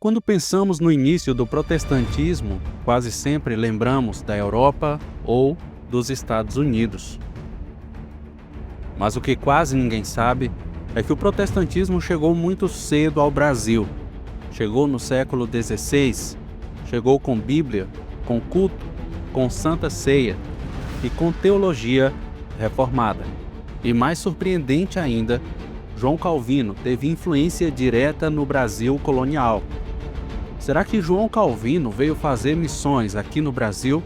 Quando pensamos no início do protestantismo, quase sempre lembramos da Europa ou dos Estados Unidos. Mas o que quase ninguém sabe é que o protestantismo chegou muito cedo ao Brasil. Chegou no século XVI, chegou com Bíblia, com culto, com Santa Ceia e com teologia reformada. E mais surpreendente ainda, João Calvino teve influência direta no Brasil colonial. Será que João Calvino veio fazer missões aqui no Brasil?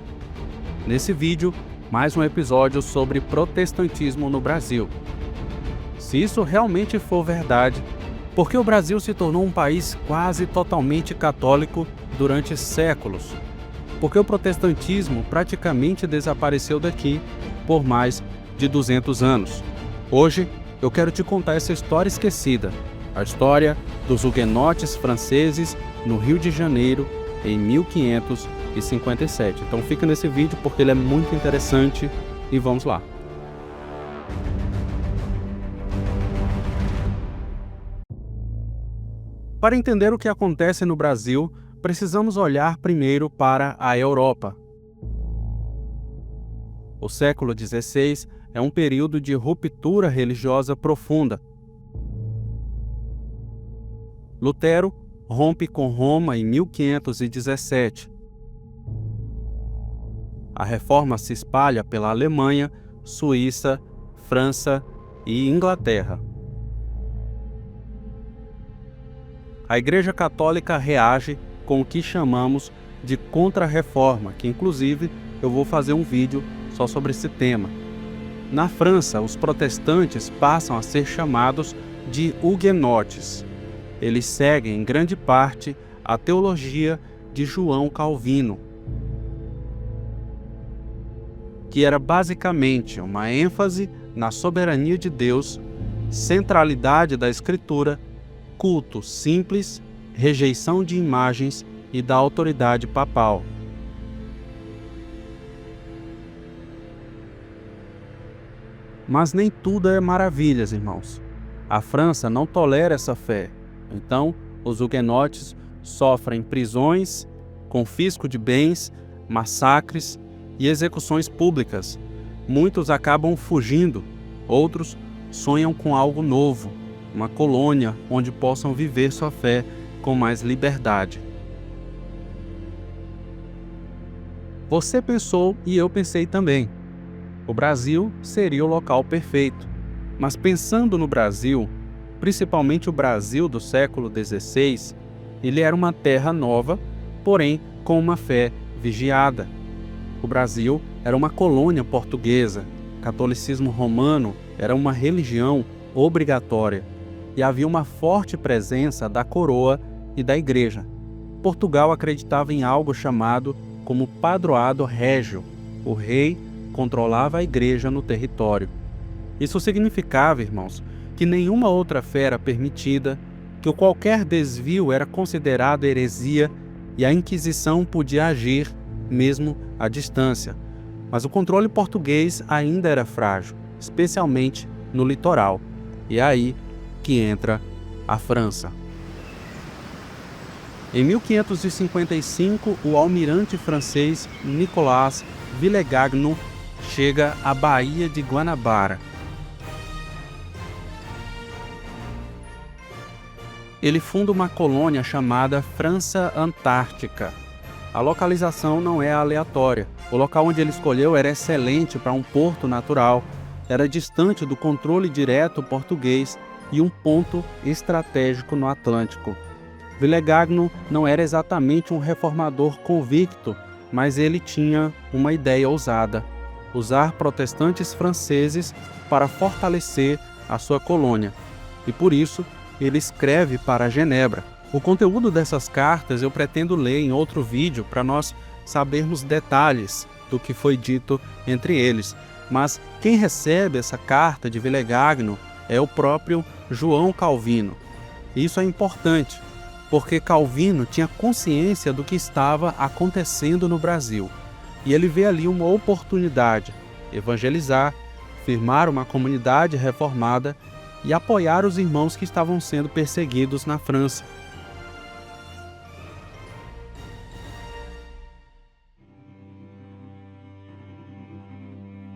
Nesse vídeo, mais um episódio sobre protestantismo no Brasil. Se isso realmente for verdade, por que o Brasil se tornou um país quase totalmente católico durante séculos? Por que o protestantismo praticamente desapareceu daqui por mais de 200 anos? Hoje, eu quero te contar essa história esquecida, a história dos huguenotes franceses no Rio de Janeiro em 1557. Então fica nesse vídeo porque ele é muito interessante e vamos lá. Para entender o que acontece no Brasil, precisamos olhar primeiro para a Europa. O século XVI é um período de ruptura religiosa profunda. Lutero rompe com Roma em 1517. A reforma se espalha pela Alemanha, Suíça, França e Inglaterra. A Igreja Católica reage com o que chamamos de Contra-Reforma, que inclusive eu vou fazer um vídeo só sobre esse tema. Na França, os protestantes passam a ser chamados de huguenotes. Eles seguem, em grande parte, a teologia de João Calvino, que era basicamente uma ênfase na soberania de Deus, centralidade da Escritura, culto simples, rejeição de imagens e da autoridade papal. Mas nem tudo é maravilhas, irmãos. A França não tolera essa fé. Então, os huguenotes sofrem prisões, confisco de bens, massacres e execuções públicas. Muitos acabam fugindo, outros sonham com algo novo, uma colônia onde possam viver sua fé com mais liberdade. Você pensou e eu pensei também. O Brasil seria o local perfeito. Mas pensando no Brasil, principalmente o Brasil do século XVI, ele era uma terra nova, porém com uma fé vigiada. O Brasil era uma colônia portuguesa, o catolicismo romano era uma religião obrigatória e havia uma forte presença da coroa e da igreja. Portugal acreditava em algo chamado como padroado régio. O rei controlava a igreja no território. Isso significava, irmãos, que nenhuma outra fé era permitida, que qualquer desvio era considerado heresia e a Inquisição podia agir mesmo à distância. Mas o controle português ainda era frágil, especialmente no litoral. E é aí que entra a França. Em 1555, o almirante francês Nicolas Villegagnon chega à Baía de Guanabara. Ele funda uma colônia chamada França Antártica. A localização não é aleatória. O local onde ele escolheu era excelente para um porto natural, era distante do controle direto português e um ponto estratégico no Atlântico. Villegagnon não era exatamente um reformador convicto, mas ele tinha uma ideia ousada: usar protestantes franceses para fortalecer a sua colônia. E por isso, ele escreve para Genebra. O conteúdo dessas cartas eu pretendo ler em outro vídeo para nós sabermos detalhes do que foi dito entre eles. Mas quem recebe essa carta de Villegagnon é o próprio João Calvino. Isso é importante, porque Calvino tinha consciência do que estava acontecendo no Brasil. E ele vê ali uma oportunidade: evangelizar, firmar uma comunidade reformada e apoiar os irmãos que estavam sendo perseguidos na França.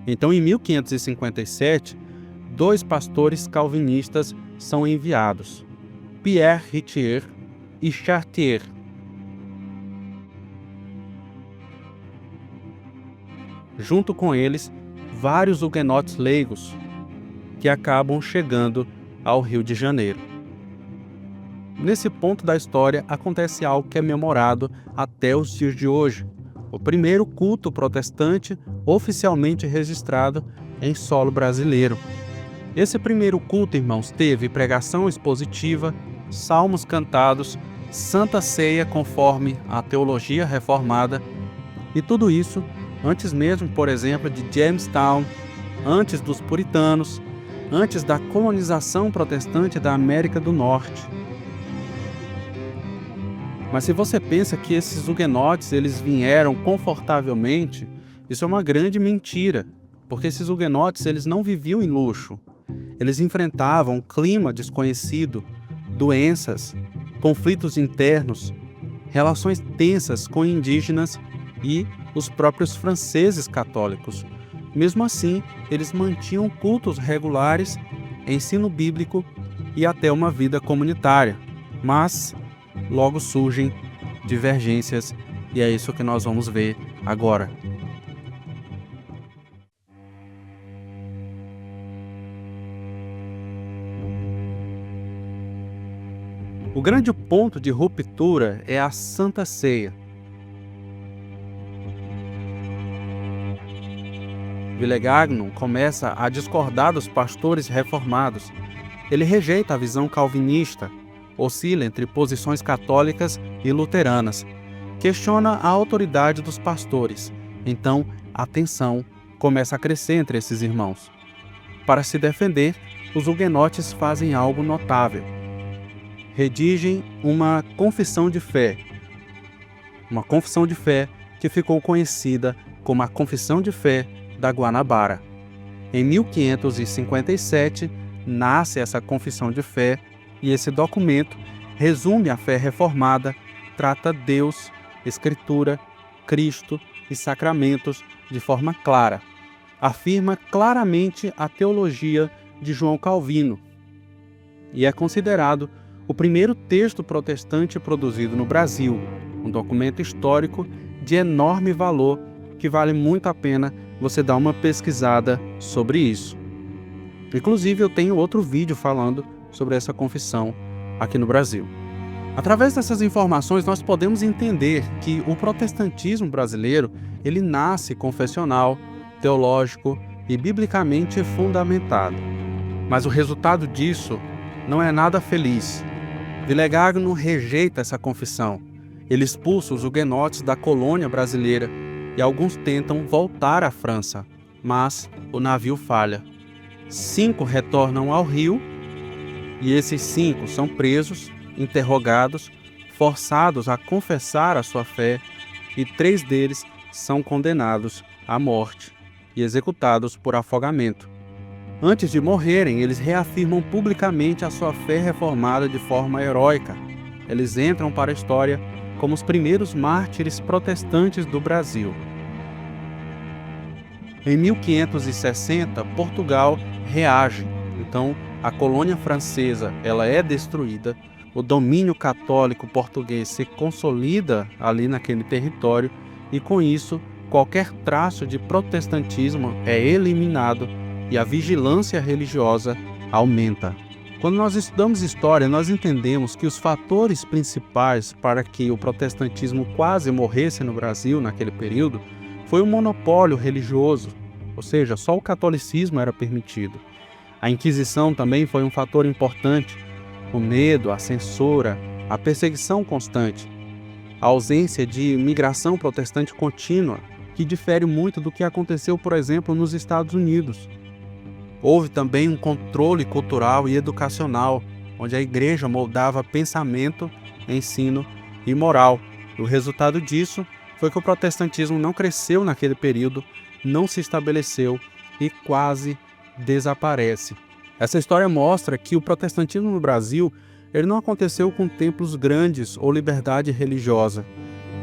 Então, em 1557, 2 pastores calvinistas são enviados, Pierre Richier e Chartier. Junto com eles, vários huguenotes leigos que acabam chegando ao Rio de Janeiro. Nesse ponto da história acontece algo que é memorado até os dias de hoje: o primeiro culto protestante oficialmente registrado em solo brasileiro. Esse primeiro culto, irmãos, teve pregação expositiva, salmos cantados, santa ceia conforme a teologia reformada, e tudo isso antes mesmo, por exemplo, de Jamestown, antes dos puritanos, antes da colonização protestante da América do Norte. Mas se você pensa que esses huguenotes eles vieram confortavelmente, isso é uma grande mentira, porque esses huguenotes eles não viviam em luxo. Eles enfrentavam um clima desconhecido, doenças, conflitos internos, relações tensas com indígenas e os próprios franceses católicos. Mesmo assim, eles mantinham cultos regulares, ensino bíblico e até uma vida comunitária. Mas logo surgem divergências e é isso que nós vamos ver agora. O grande ponto de ruptura é a Santa Ceia. Villegagnon começa a discordar dos pastores reformados. Ele rejeita a visão calvinista, oscila entre posições católicas e luteranas, questiona a autoridade dos pastores. Então, a tensão começa a crescer entre esses irmãos. Para se defender, os huguenotes fazem algo notável. Redigem uma confissão de fé. Uma confissão de fé que ficou conhecida como a Confissão de Fé da Guanabara. Em 1557, nasce essa confissão de fé e esse documento resume a fé reformada, trata Deus, Escritura, Cristo e sacramentos de forma clara. Afirma claramente a teologia de João Calvino e é considerado o primeiro texto protestante produzido no Brasil, um documento histórico de enorme valor que vale muito a pena você dar uma pesquisada sobre isso. Inclusive, eu tenho outro vídeo falando sobre essa confissão aqui no Brasil. Através dessas informações, nós podemos entender que o protestantismo brasileiro, ele nasce confessional, teológico e biblicamente fundamentado. Mas o resultado disso não é nada feliz. Villegagnon rejeita essa confissão. Ele expulsa os huguenotes da colônia brasileira e alguns tentam voltar à França, mas o navio falha. 5 retornam ao Rio e esses 5 são presos, interrogados, forçados a confessar a sua fé e 3 deles são condenados à morte e executados por afogamento. Antes de morrerem, eles reafirmam publicamente a sua fé reformada de forma heróica. Eles entram para a história como os primeiros mártires protestantes do Brasil. Em 1560, Portugal reage. Então, a colônia francesa ela é destruída, o domínio católico português se consolida ali naquele território e, com isso, qualquer traço de protestantismo é eliminado e a vigilância religiosa aumenta. Quando nós estudamos história, nós entendemos que os fatores principais para que o protestantismo quase morresse no Brasil naquele período foi o monopólio religioso, ou seja, só o catolicismo era permitido. A Inquisição também foi um fator importante, o medo, a censura, a perseguição constante, a ausência de migração protestante contínua, que difere muito do que aconteceu, por exemplo, nos Estados Unidos. Houve também um controle cultural e educacional, onde a igreja moldava pensamento, ensino e moral. O resultado disso foi que o protestantismo não cresceu naquele período, não se estabeleceu e quase desaparece. Essa história mostra que o protestantismo no Brasil ele não aconteceu com templos grandes ou liberdade religiosa.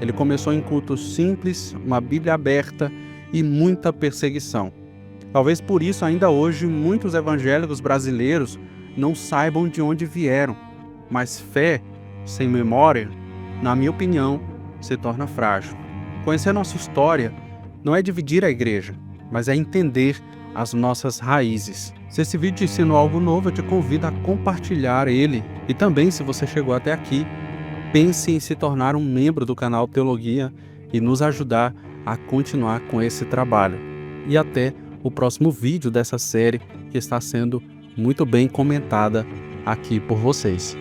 Ele começou em cultos simples, uma Bíblia aberta e muita perseguição. Talvez por isso ainda hoje muitos evangélicos brasileiros não saibam de onde vieram, mas fé sem memória, na minha opinião, se torna frágil. Conhecer nossa história não é dividir a igreja, mas é entender as nossas raízes. Se esse vídeo te ensinou algo novo, eu te convido a compartilhar ele. E também, se você chegou até aqui, pense em se tornar um membro do canal Teologia e nos ajudar a continuar com esse trabalho. E até o próximo vídeo dessa série que está sendo muito bem comentada aqui por vocês.